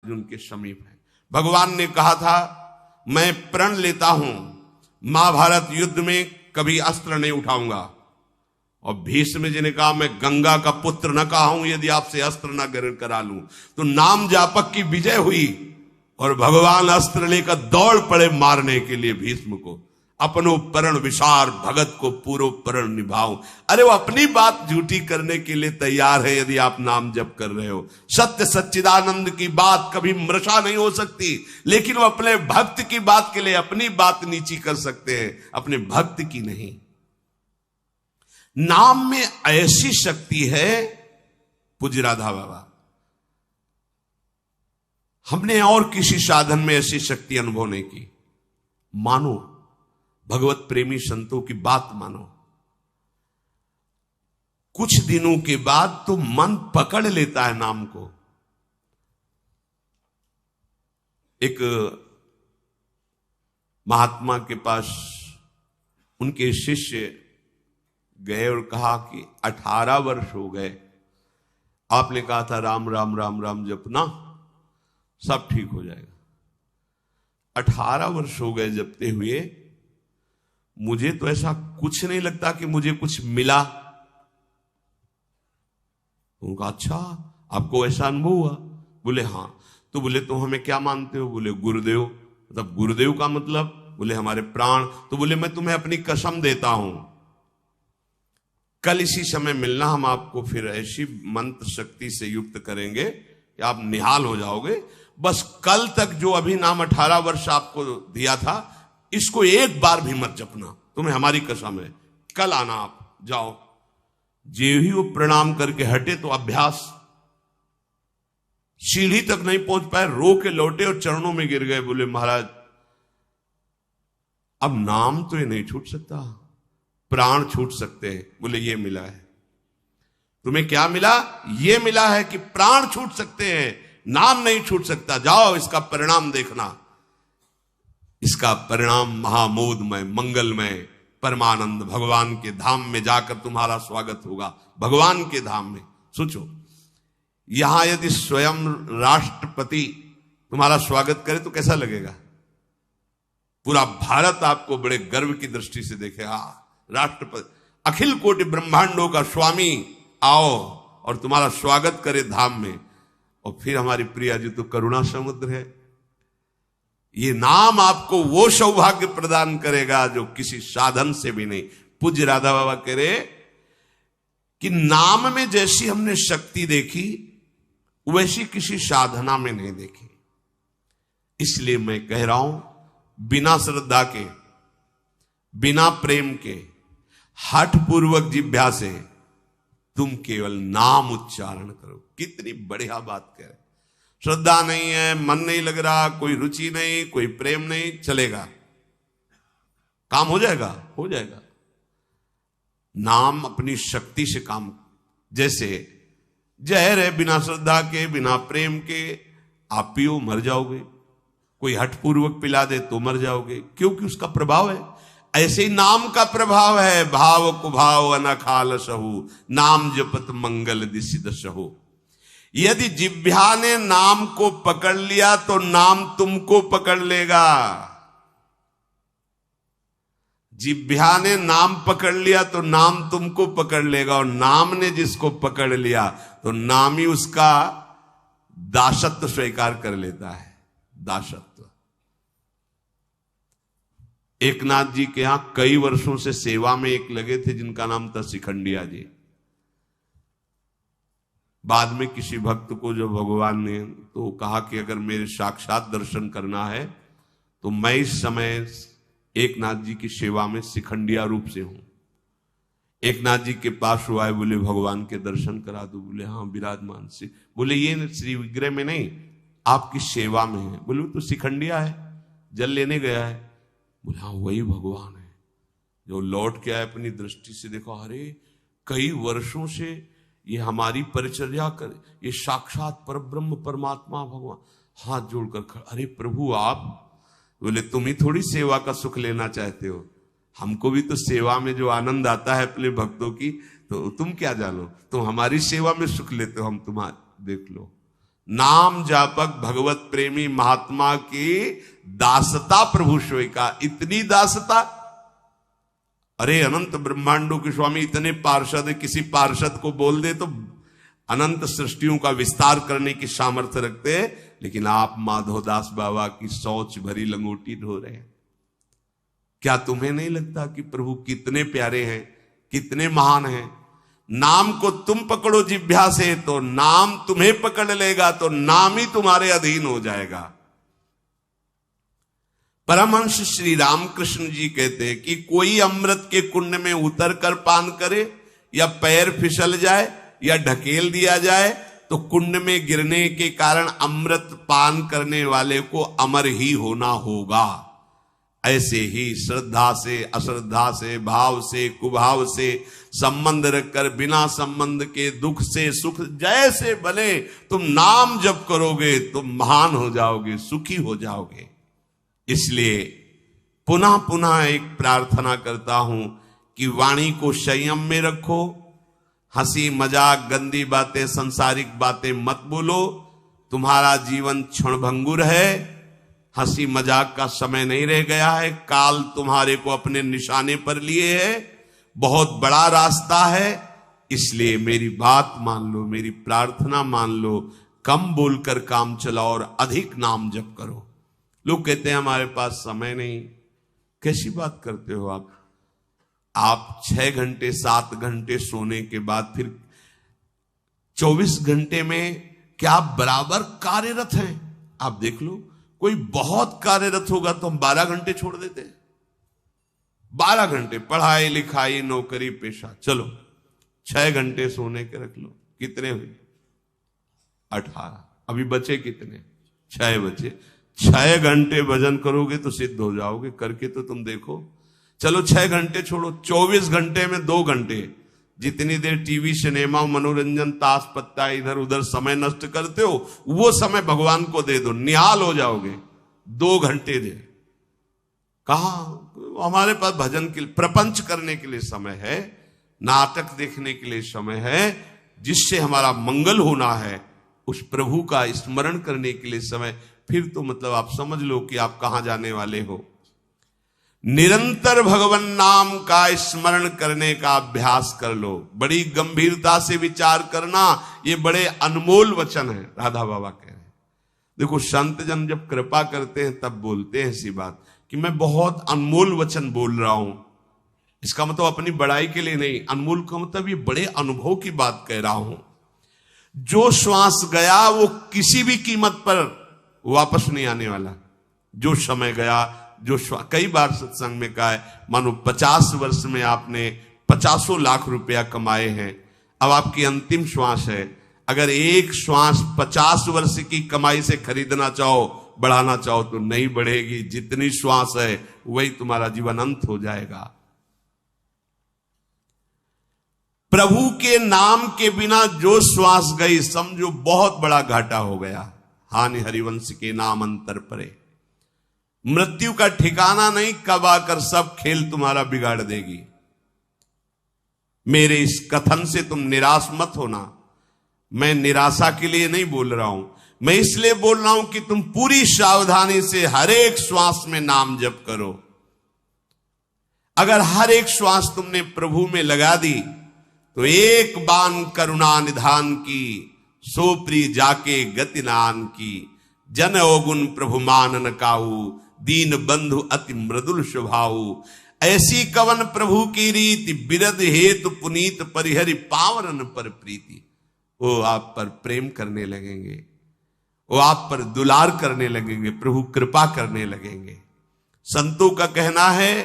अर्जुन के समीप है। भगवान ने कहा था मैं प्रण लेता हूं महाभारत युद्ध में कभी अस्त्र नहीं उठाऊंगा, और भीष्म जी ने कहा मैं गंगा का पुत्र न कहा हूं यदि आपसे अस्त्र न ग्रहण करा लूं। तो नाम जापक की विजय हुई और भगवान अस्त्र लेकर दौड़ पड़े मारने के लिए भीष्म को। अपनो प्रण विसार भगत को पूरो प्रण निभाऊं। अरे वो अपनी बात झूठी करने के लिए तैयार है यदि आप नाम जप कर रहे हो। सत्य सच्चिदानंद की बात कभी मृषा नहीं हो सकती, लेकिन वो अपने भक्त की बात के लिए अपनी बात नीची कर सकते हैं, अपने भक्त की नहीं। नाम में ऐसी शक्ति है, पूज्य राधा बाबा, हमने और किसी साधन में ऐसी शक्ति अनुभव नहीं की। मानो भगवत प्रेमी संतों की बात मानो, कुछ दिनों के बाद तो मन पकड़ लेता है नाम को। एक महात्मा के पास उनके शिष्य गए और कहा कि 18 वर्ष हो गए, आपने कहा था राम राम राम राम जपना सब ठीक हो जाएगा। 18 वर्ष हो गए जपते हुए, मुझे तो ऐसा कुछ नहीं लगता कि मुझे कुछ मिला। उनका अच्छा आपको ऐसा अनुभव हुआ? बोले हाँ। तो बोले तो हमें क्या मानते हो? बोले गुरुदेव। मतलब गुरुदेव का मतलब? बोले हमारे प्राण। तो बोले मैं तुम्हें अपनी कसम देता हूं, कल इसी समय मिलना, हम आपको फिर ऐसी मंत्र शक्ति से युक्त करेंगे कि आप निहाल हो जाओगे। बस कल तक जो अभी नाम 18 वर्ष आपको दिया था, इसको एक बार भी मत जपना, तुम्हें हमारी कसम है। कल आना, आप जाओ। जे ही वो प्रणाम करके हटे तो अभ्यास, सीढ़ी तक नहीं पहुंच पाए, रो के लौटे और चरणों में गिर गए। बोले महाराज अब नाम तो ये नहीं छूट सकता, प्राण छूट सकते हैं। बोले ये मिला है। तुम्हें क्या मिला? ये मिला है कि प्राण छूट सकते हैं, नाम नहीं छूट सकता। जाओ इसका परिणाम देखना। इसका परिणाम महामोदमय मंगलमय परमानंद भगवान के धाम में जाकर तुम्हारा स्वागत होगा। भगवान के धाम में सोचो, यहां यदि स्वयं राष्ट्रपति तुम्हारा स्वागत करे तो कैसा लगेगा? पूरा भारत आपको बड़े गर्व की दृष्टि से देखेगा। राष्ट्रपति, अखिल कोटि ब्रह्मांडों का स्वामी आओ और तुम्हारा स्वागत करे धाम में। और फिर हमारी प्रिया जी तो करुणा समुद्र है। ये नाम आपको वो सौभाग्य प्रदान करेगा जो किसी साधन से भी नहीं। पूज्य राधा बाबा कह रहे कि नाम में जैसी हमने शक्ति देखी वैसी किसी साधना में नहीं देखी। इसलिए मैं कह रहा हूं, बिना श्रद्धा के, बिना प्रेम के, हठ पूर्वक जिह्वा से तुम केवल नाम उच्चारण करो। कितनी बढ़िया बात कह रहे। श्रद्धा नहीं है, मन नहीं लग रहा, कोई रुचि नहीं, कोई प्रेम नहीं, चलेगा, काम हो जाएगा, हो जाएगा। नाम अपनी शक्ति से काम, जैसे जहर है, बिना श्रद्धा के, बिना प्रेम के आप पियो मर जाओगे। कोई हठपूर्वक पिला दे तो मर जाओगे, क्योंकि उसका प्रभाव है। ऐसे ही नाम का प्रभाव है। भाव कुभाव अनखाल सहु, नाम जपत मंगल दिसिद सहु। यदि जिह्वा ने नाम को पकड़ लिया तो नाम तुमको पकड़ लेगा। जिह्वा ने नाम पकड़ लिया तो नाम तुमको पकड़ लेगा, और नाम ने जिसको पकड़ लिया तो नाम ही उसका दासत्व स्वीकार कर लेता है। दासत्व। एकनाथ जी के यहां कई वर्षों से सेवा में एक लगे थे जिनका नाम था शिखंडिया जी। बाद में किसी भक्त को जब भगवान ने तो कहा कि अगर मेरे साक्षात दर्शन करना है तो मैं इस समय एकनाथ जी की सेवा में शिखंडिया रूप से हूं। एकनाथ जी के पास हुआ है, बोले भगवान के दर्शन करा दो। बोले हाँ विराजमान से। बोले ये श्री विग्रह में नहीं, आपकी सेवा में है। बोले वो तो शिखंडिया है, जल लेने गया है। बोले हाँ वही भगवान है जो लौट के आए। अपनी दृष्टि से देखो, अरे कई वर्षों से ये हमारी परिचर्या कर, ये साक्षात परब्रह्म परमात्मा भगवान हाथ जोड़कर खड़ा। अरे प्रभु आप? बोले तुम ही थोड़ी सेवा का सुख लेना चाहते हो, हमको भी तो सेवा में जो आनंद आता है अपने भक्तों की, तो तुम क्या जानो, तुम हमारी सेवा में सुख लेते हो, हम तुम्हारे देख लो। नाम जापक भगवत प्रेमी महात्मा की दासता प्रभु सोई का। इतनी दासता, अरे अनंत ब्रह्मांडों के स्वामी इतने पार्षद है, किसी पार्षद को बोल दे तो अनंत सृष्टियों का विस्तार करने की सामर्थ्य रखते हैं, लेकिन आप माधवदास बाबा की शौच भरी लंगोटी ढो रहे हैं। क्या तुम्हें नहीं लगता कि प्रभु कितने प्यारे हैं, कितने महान हैं? नाम को तुम पकड़ो जिह्वा से तो नाम तुम्हें पकड़ लेगा, तो नाम ही तुम्हारे अधीन हो जाएगा। परमहंस श्री रामकृष्ण जी कहते हैं कि कोई अमृत के कुंड में उतर कर पान करे, या पैर फिसल जाए या ढकेल दिया जाए, तो कुंड में गिरने के कारण अमृत पान करने वाले को अमर ही होना होगा। ऐसे ही श्रद्धा से, अश्रद्धा से, भाव से, कुभाव से संबंध रखकर बिना संबंध के दुख से सुख जैसे बने तुम नाम जप करोगे तुम महान हो जाओगे, सुखी हो जाओगे। इसलिए पुनः पुनः एक प्रार्थना करता हूं कि वाणी को संयम में रखो, हंसी मजाक गंदी बातें सांसारिक बातें मत बोलो। तुम्हारा जीवन क्षणभंगुर है, हंसी मजाक का समय नहीं रह गया है, काल तुम्हारे को अपने निशाने पर लिए है, बहुत बड़ा रास्ता है। इसलिए मेरी बात मान लो, मेरी प्रार्थना मान लो, कम बोलकर काम चलाओ और अधिक नाम जप करो। लोग कहते हैं हमारे पास समय नहीं। कैसी बात करते हो आप? आप 6 घंटे 7 घंटे सोने के बाद फिर 24 घंटे में क्या आप बराबर कार्यरत हैं? आप देख लो, कोई बहुत कार्यरत होगा तो हम 12 घंटे छोड़ देते हैं। 12 घंटे पढ़ाई लिखाई नौकरी पेशा, चलो 6 घंटे सोने के रख लो। कितने हुए? 18। अभी बचे कितने? 6 बचे। 6 घंटे भजन करोगे तो सिद्ध हो जाओगे। करके तो तुम देखो। चलो 6 घंटे छोड़ो, 24 घंटे में 2 घंटे जितनी देर टीवी सिनेमा मनोरंजन ताश पत्ता इधर उधर समय नष्ट करते हो, वो समय भगवान को दे दो, निहाल हो जाओगे। 2 घंटे दे। कहा हमारे पास भजन के लिए, प्रपंच करने के लिए समय है, नाटक देखने के लिए समय है, जिससे हमारा मंगल होना है, उस प्रभु का स्मरण करने के लिए समय। फिर तो मतलब आप समझ लो कि आप कहां जाने वाले हो। निरंतर भगवान नाम का स्मरण करने का अभ्यास कर लो। बड़ी गंभीरता से विचार करना, ये बड़े अनमोल वचन है। राधा बाबा कह रहे हैं, देखो संत जन जब कृपा करते हैं तब बोलते हैं ऐसी बात कि मैं बहुत अनमोल वचन बोल रहा हूं। इसका मतलब अपनी बड़ाई के लिए नहीं, अनमोल का मतलब ये बड़े अनुभव की बात कह रहा हूं। जो श्वास गया वो किसी भी कीमत पर वापस नहीं आने वाला। जो समय गया, जो कई बार सत्संग में कहा है, मानो 50 वर्ष में आपने 50 लाख रुपया कमाए हैं, अब आपकी अंतिम श्वास है। अगर एक श्वास 50 वर्ष की कमाई से खरीदना चाहो, बढ़ाना चाहो तो नहीं बढ़ेगी। जितनी श्वास है वही तुम्हारा जीवन अंत हो जाएगा। प्रभु के नाम के बिना जो श्वास गई, समझो बहुत बड़ा घाटा हो गया। हानि हरिवंश के नाम अंतर परे। मृत्यु का ठिकाना नहीं, कब आकर सब खेल तुम्हारा बिगाड़ देगी। मेरे इस कथन से तुम निराश मत होना। मैं निराशा के लिए नहीं बोल रहा हूं, मैं इसलिए बोल रहा हूं कि तुम पूरी सावधानी से हर एक श्वास में नाम जप करो। अगर हर एक श्वास तुमने प्रभु में लगा दी तो एक बान करुणा निधान की, सो प्री जाके गति नान की। जन अवगुण प्रभु मानन काहू, दीन बंधु अति मृदुल स्वभाव। ऐसी कवन प्रभु की रीति, बिरद हेतु पुनीत परिहरि पावरन पर प्रीति। वो आप पर प्रेम करने लगेंगे, वो आप पर दुलार करने लगेंगे, प्रभु कृपा करने लगेंगे। संतों का कहना है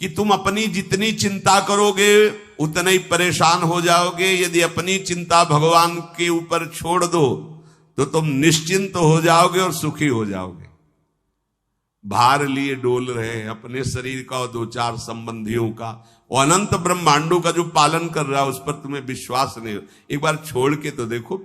कि तुम अपनी जितनी चिंता करोगे उतना ही परेशान हो जाओगे। यदि अपनी चिंता भगवान के ऊपर छोड़ दो तो तुम निश्चिंत हो जाओगे और सुखी हो जाओगे। भार लिए डोल रहे हैं अपने शरीर का और 2-4 संबंधियों का, और अनंत ब्रह्मांडों का जो पालन कर रहा है उस पर तुम्हें विश्वास नहीं हो। एक बार छोड़ के तो देखो।